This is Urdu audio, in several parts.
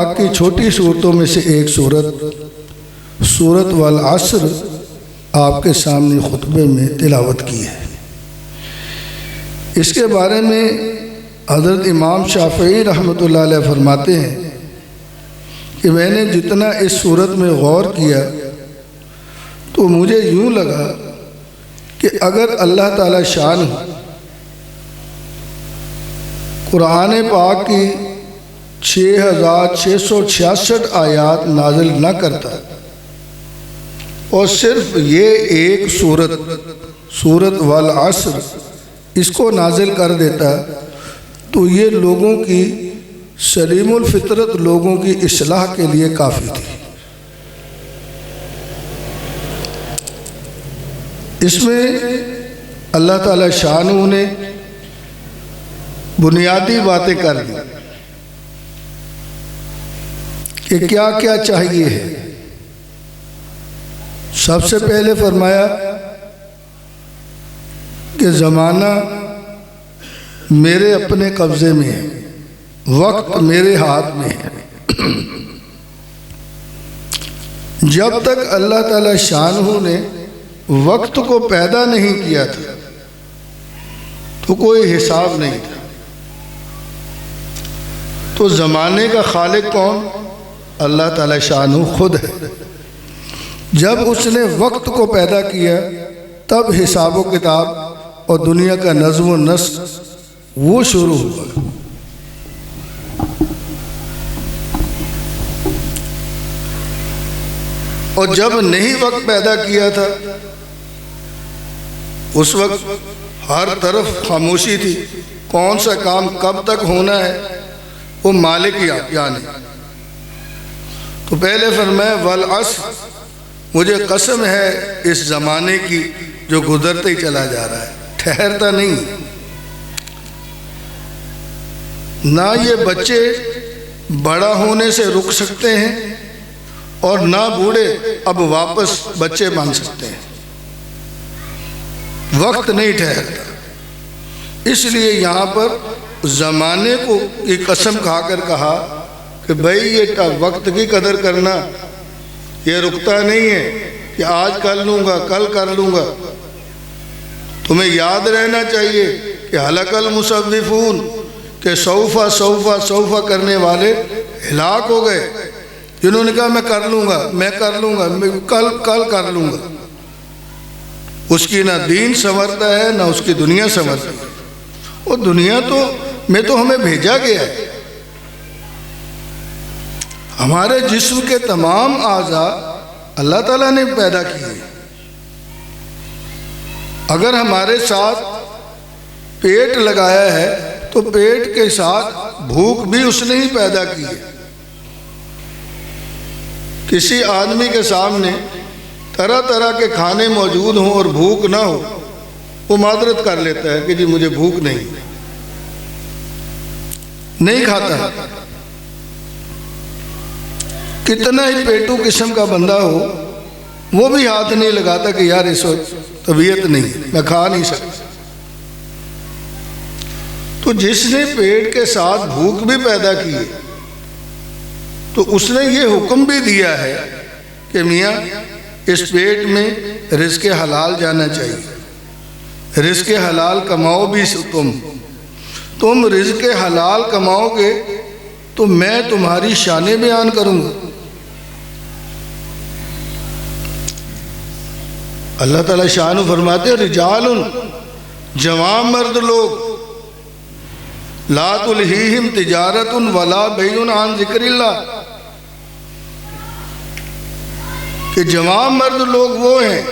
پاک کی چھوٹی صورتوں میں سے ایک سورت والعصر آپ کے سامنے خطبے میں تلاوت کی ہے۔ اس کے بارے میں حضرت امام شافعی رحمۃ اللہ علیہ فرماتے ہیں کہ میں نے جتنا اس صورت میں غور کیا تو مجھے یوں لگا کہ اگر اللہ تعالی شان قرآن پاک کی 6666 آیات نازل نہ کرتا اور صرف یہ ایک سورت والعصر اس کو نازل کر دیتا تو یہ لوگوں کی سلیم الفطرت لوگوں کی اصلاح کے لیے کافی تھی۔ اس میں اللہ تعالی شانہ نے بنیادی باتیں کر دی کہ کیا کیا چاہیے ہے۔ سب سے پہلے فرمایا کہ زمانہ میرے اپنے قبضے میں ہے، وقت میرے ہاتھ میں ہے۔ جب تک اللہ تعالی شانہ نے وقت کو پیدا نہیں کیا تھا تو کوئی حساب نہیں تھا۔ تو زمانے کا خالق کون؟ اللہ تعالی شانہ خود ہے۔ جب اس نے وقت کو پیدا کیا تب حساب و کتاب اور دنیا کا نظم و نسق وہ شروع ہوا۔ اور جب نہیں وقت پیدا کیا تھا اس وقت ہر طرف خاموشی تھی، کون سا کام کب تک ہونا ہے وہ مالک یعنی۔ تو پہلے فرمایا والعصر، مجھے قسم ہے اس زمانے کی جو گزرتے ہی چلا جا رہا ہے، ٹھہرتا نہیں۔ نہ یہ بچے بڑا ہونے سے رک سکتے ہیں اور نہ بوڑھے اب واپس بچے بن سکتے ہیں۔ وقت نہیں ٹھہرتا، اس لیے یہاں پر زمانے کو کی قسم کھا کر کہا کہ بھئی یہ وقت کی قدر کرنا، یہ رکتا نہیں ہے کہ آج کر لوں گا کل کر لوں گا۔ تمہیں یاد رہنا چاہیے کہ ہلاک المصوفون، کہ سوفا کرنے والے ہلاک ہو گئے، جنہوں نے کہا میں کر لوں گا کل کر لوں گا۔ اس کی نہ دین سنورتا ہے نہ اس کی دنیا سنورتی ہے۔ اور دنیا میں تو ہمیں بھیجا گیا ہے۔ ہمارے جسم کے تمام اعضاء اللہ تعالیٰ نے پیدا کیے۔ اگر ہمارے ساتھ پیٹ لگایا ہے تو پیٹ کے ساتھ بھوک بھی اس نے ہی پیدا کی ہے۔ کسی آدمی کے سامنے طرح طرح کے کھانے موجود ہوں اور بھوک نہ ہو، وہ معذرت کر لیتا ہے کہ جی مجھے بھوک نہیں کھاتا۔ کتنا ہی پیٹو قسم کا بندہ ہو وہ بھی ہاتھ نہیں لگاتا کہ یار اس وقت طبیعت نہیں، میں کھا نہیں سکتا۔ تو جس نے پیٹ کے ساتھ بھوک بھی پیدا کی ہے تو اس نے یہ حکم بھی دیا ہے کہ میاں اس پیٹ میں رزق حلال جانا چاہیے، رزق حلال کماؤ بھی تم رزق حلال کماؤ گے تو میں تمہاری شانیں بیان کروں گا۔ اللہ تعالیٰ شان فرماتے ہیں رجال، جوان مرد لوگ، لا تلہیہم تجارت ولا بیع عن ذکر اللہ، کہ جوان مرد لوگ وہ ہیں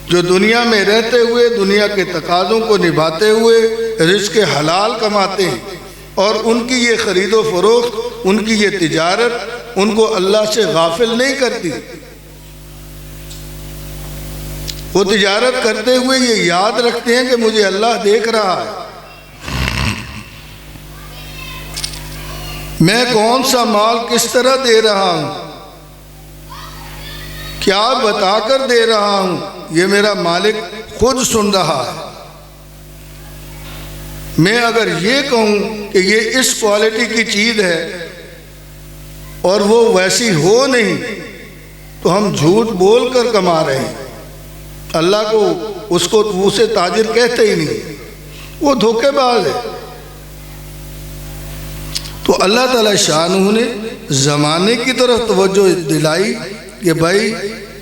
جو دنیا میں رہتے ہوئے دنیا کے تقاضوں کو نبھاتے ہوئے رزق حلال کماتے ہیں، اور ان کی یہ خرید و فروخت، ان کی یہ تجارت ان کو اللہ سے غافل نہیں کرتی۔ وہ تجارت کرتے ہوئے یہ یاد رکھتے ہیں کہ مجھے اللہ دیکھ رہا ہے، میں کون سا مال کس طرح دے رہا ہوں، کیا بتا کر دے رہا ہوں، یہ میرا مالک خود سن رہا ہے۔ میں اگر یہ کہوں کہ یہ اس کوالٹی کی چیز ہے اور وہ ویسی ہو نہیں تو ہم جھوٹ بول کر کما رہے ہیں۔ اللہ کو اسے تاجر کہتے ہی نہیں، وہ دھوکے باز ہے۔ تو اللہ تعالیٰ شانہ نے زمانے کی طرف توجہ دلائی کہ بھائی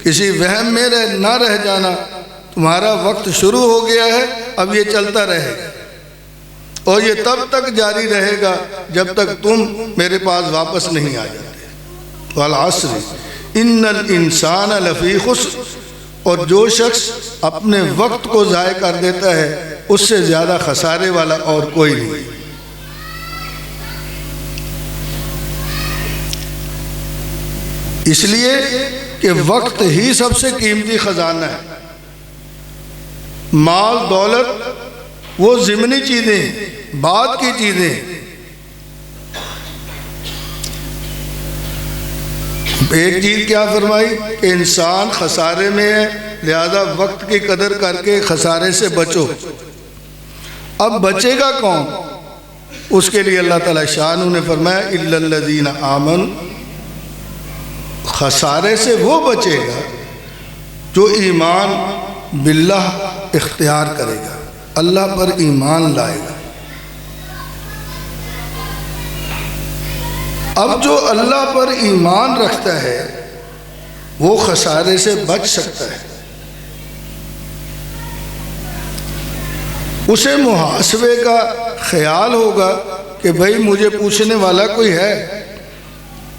کسی وہم میں نہ رہ جانا، تمہارا وقت شروع ہو گیا ہے، اب یہ چلتا رہے گا اور یہ تب تک جاری رہے گا جب تک تم میرے پاس واپس نہیں آ جاتے۔ والعصر ان الانسان لفی خسر، اور جو شخص اپنے وقت کو ضائع کر دیتا ہے اس سے زیادہ خسارے والا اور کوئی نہیں۔ اس لیے کہ وقت ہی سب سے قیمتی خزانہ ہے۔ مال دولت وہ ضمنی چیزیں، بعد کی چیزیں۔ ایک چیز کیا فرمائی کہ انسان خسارے میں ہے، لہذا وقت کی قدر کر کے خسارے سے بچو۔ اب بچے گا کون؟ اس کے لیے اللہ تعالیٰ شانہ نے فرمایا الا الذین آمنوا، خسارے سے وہ بچے گا جو ایمان باللہ اختیار کرے گا، اللہ پر ایمان لائے گا۔ اب جو اللہ پر ایمان رکھتا ہے وہ خسارے سے بچ سکتا ہے۔ اسے محاسبے کا خیال ہوگا کہ بھئی مجھے پوچھنے والا کوئی ہے،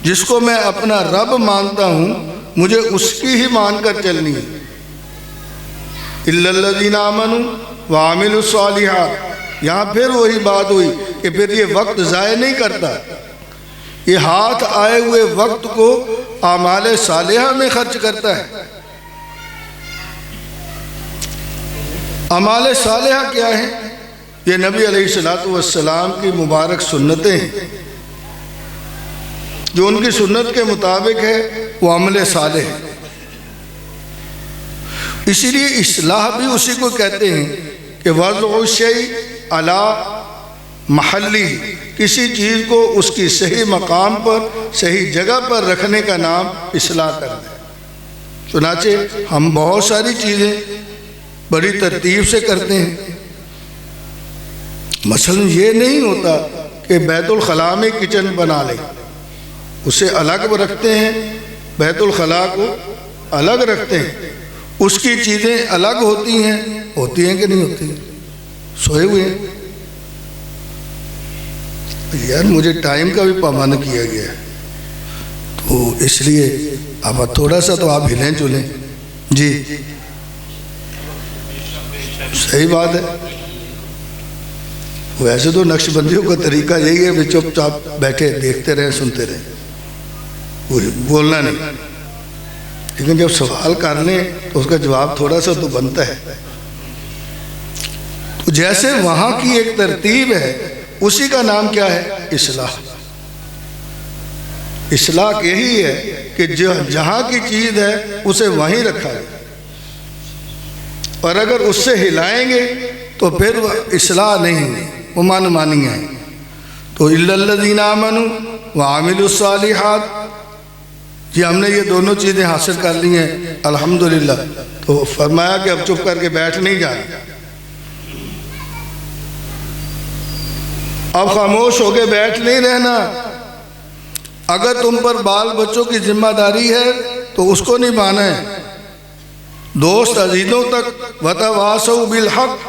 جس کو میں اپنا رب مانتا ہوں مجھے اس کی ہی مان کر چلنی ہے۔ الا الذین آمنوا وعملوا الصالحات، یہاں پھر وہی بات ہوئی کہ پھر یہ وقت ضائع نہیں کرتا، یہ ہاتھ آئے ہوئے وقت کو اعمال صالحہ میں خرچ کرتا ہے۔ اعمال صالحہ کیا ہیں؟ یہ نبی علیہ السلام کی مبارک سنتیں ہیں، جو ان کی سنت کے مطابق ہے وہ عمل صالح ہے۔ اسی لیے اصلاح بھی اسی کو کہتے ہیں کہ وضع الشیء علی محلی، کسی چیز کو اس کی صحیح مقام پر، صحیح جگہ پر رکھنے کا نام اصلاح کرنا ہے۔ چنانچہ ہم بہت ساری چیزیں بڑی ترتیب سے کرتے ہیں۔ مثلا یہ نہیں ہوتا کہ بیت الخلاء میں کچن بنا لیں، اسے الگ رکھتے ہیں، بیت الخلاء کو الگ رکھتے ہیں، اس کی چیزیں الگ ہوتی ہیں کہ نہیں ہوتی؟ سوئے ہوئے ہیں۔ یار مجھے ٹائم کا بھی پابند کیا گیا ہے، تو اس لیے اب تھوڑا سا تو آپ ہلیں چلیں۔ جی صحیح بات ہے۔ ویسے تو نقش بندیوں کا طریقہ یہی ہے کہ چپ چاپ بیٹھے دیکھتے رہیں، سنتے رہیں، بولنا نہیں، لیکن جب سوال کر لیں تو اس کا جواب تھوڑا سا تو بنتا ہے۔ تو جیسے وہاں کی ایک ترتیب ہے، اسی کا نام کیا ہے؟ اصلاح۔ اصلاح یہی ہے کہ جہاں کی چیز ہے اسے وہیں رکھا ہے، اور اگر اس سے ہلائیں گے تو پھر وہ اصلاح نہیں ہے، وہ مانی ہے۔ تو الا الذین آمنوا وعملوا الصالحات، جی ہم نے یہ دونوں چیزیں حاصل کر لی ہیں الحمدللہ۔ تو فرمایا کہ اب چپ کر کے بیٹھ نہیں جانا، اب خاموش ہو کے بیٹھ نہیں رہنا۔ اگر تم پر بال بچوں کی ذمہ داری ہے تو اس کو نبھانا ہے، دوست عزیزوں تک وتواصوا بالحق،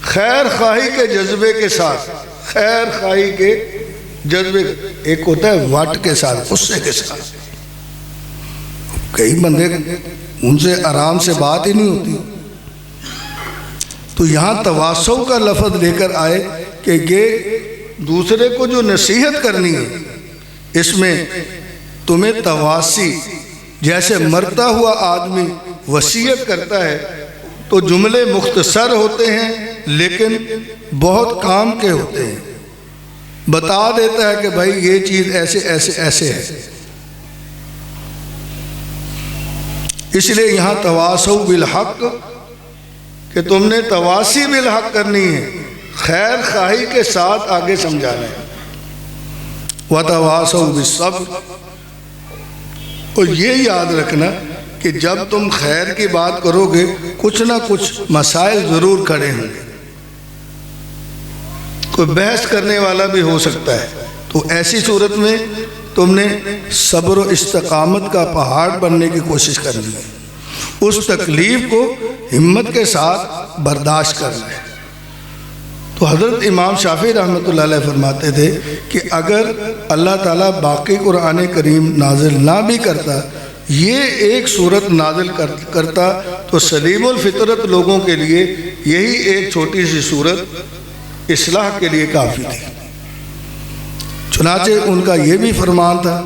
خیر خواہی کے جذبے کے ساتھ، خیر خواہی کے جذبے، ایک ہوتا ہے وٹ کے ساتھ، غصے کے ساتھ۔ کئی بندے ان سے آرام سے بات ہی نہیں ہوتی، تو یہاں تواصو کا لفظ لے کر آئے کہ یہ دوسرے کو جو نصیحت کرنی ہے، اس میں تمہیں تواسی، جیسے مرتا ہوا آدمی وصیت کرتا ہے تو جملے مختصر ہوتے ہیں لیکن بہت کام کے ہوتے ہیں، بتا دیتا ہے کہ بھائی یہ چیز ایسے ایسے ایسے ہے۔ اس لیے یہاں تواصو بالحق کہ تم نے تواسی بالحق کرنی ہے، خیر خواہی کے ساتھ آگے سمجھانا ہے۔ وتواصوا بالصبر، اور یہ یاد رکھنا کہ جب تم خیر کی بات کرو گے کچھ نہ کچھ مسائل ضرور کھڑے ہوں گے، کوئی بحث کرنے والا بھی ہو سکتا ہے، تو ایسی صورت میں تم نے صبر و استقامت کا پہاڑ بننے کی کوشش کرنی ہے، اس تکلیف کو ہمت کے ساتھ برداشت کرنا ہے۔ تو حضرت امام شافعی رحمۃ اللہ علیہ فرماتے تھے کہ اگر اللہ تعالیٰ باقی قرآن کریم نازل نہ بھی کرتا، یہ ایک صورت نازل کرتا تو سلیم الفطرت لوگوں کے لیے یہی ایک چھوٹی سی صورت اصلاح کے لیے کافی تھی۔ چنانچہ ان کا یہ بھی فرمان تھا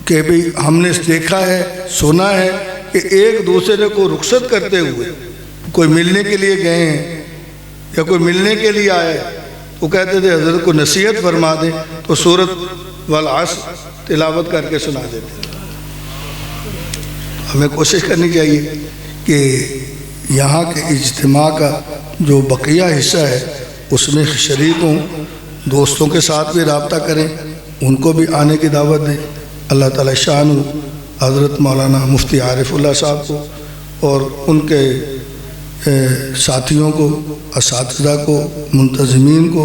کہ بھئی ہم نے دیکھا ہے، سنا ہے کہ ایک دوسرے کو رخصت کرتے ہوئے کوئی ملنے کے لیے گئے ہیں یا کوئی ملنے کے لیے آئے، وہ کہتے تھے حضرت کو نصیحت فرما دیں، تو سورۃ والعصر تلاوت کر کے سنا دیتے تھے۔ ہمیں کوشش کرنی چاہیے کہ یہاں کے اجتماع کا جو بقیہ حصہ ہے اس میں شریک ہوں، دوستوں کے ساتھ بھی رابطہ کریں، ان کو بھی آنے کی دعوت دیں۔ اللہ تعالیٰ شان حضرت مولانا مفتی عارف اللہ صاحب کو اور ان کے ساتھیوں کو، اساتذہ کو، منتظمین کو،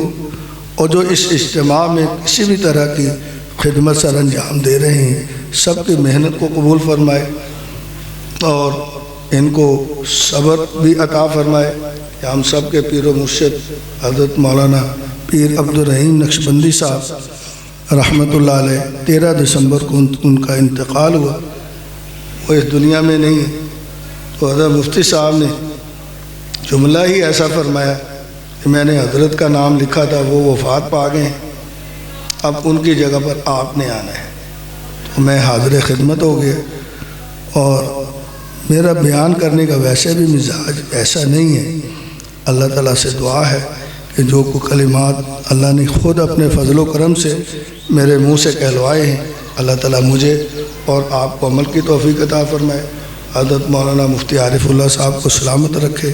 اور جو اس اجتماع میں کسی بھی طرح کی خدمت سر انجام دے رہے ہیں، سب کی محنت کو قبول فرمائے اور ان کو صبر بھی عطا فرمائے۔ کہ ہم سب کے پیر و مرشد حضرت مولانا پیر عبدالرحیم نقشبندی صاحب رحمۃ اللہ علیہ 13 دسمبر کو ان کا انتقال ہوا، وہ اس دنیا میں نہیں ہے، تو حضرت مفتی صاحب نے جملہ ہی ایسا فرمایا کہ میں نے حضرت کا نام لکھا تھا، وہ وفات پا گئے ہیں، اب ان کی جگہ پر آپ نے آنا ہے۔ تو میں حاضر خدمت ہو گیا، اور میرا بیان کرنے کا ویسے بھی مزاج ایسا نہیں ہے۔ اللہ تعالیٰ سے دعا ہے کہ جو کلمات اللہ نے خود اپنے فضل و کرم سے میرے منہ سے کہلوائے ہیں، اللہ تعالیٰ مجھے اور آپ کو عمل کی توفیق عطا فرمائے۔ حضرت مولانا مفتی عارف اللہ صاحب کو سلامت رکھے۔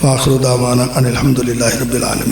وآخر دعوانا ان الحمدللہ رب العالمین۔